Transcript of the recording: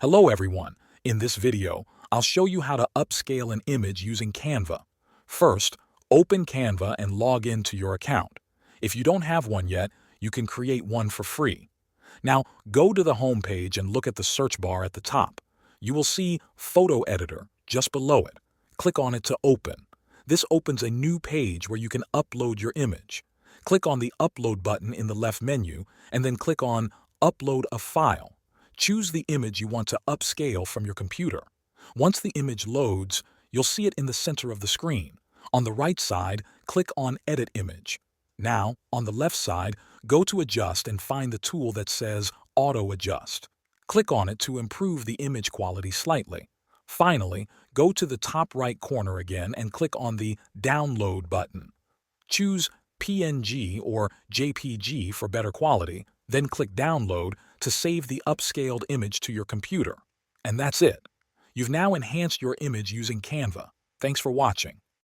Hello everyone. In this video, I'll show you how to upscale an image using Canva. First, open Canva and log into your account. If you don't have one yet, you can create one for free. Now, go to the home page and look at the search bar at the top. You will see Photo Editor just below it. Click on it to open. This opens a new page where you can upload your image. Click on the Upload button in the left menu and then click on Upload a File. Choose the image you want to upscale from your computer. Once the image loads, you'll see it in the center of the screen. On the right side, click on Edit Image. Now, on the left side, go to Adjust and find the tool that says Auto Adjust. Click on it to improve the image quality slightly. Finally, go to the top right corner again and click on the Download button. Choose PNG or JPG for better quality, then click Download to save the upscaled image to your computer. And that's it. You've now enhanced your image using Canva. Thanks for watching.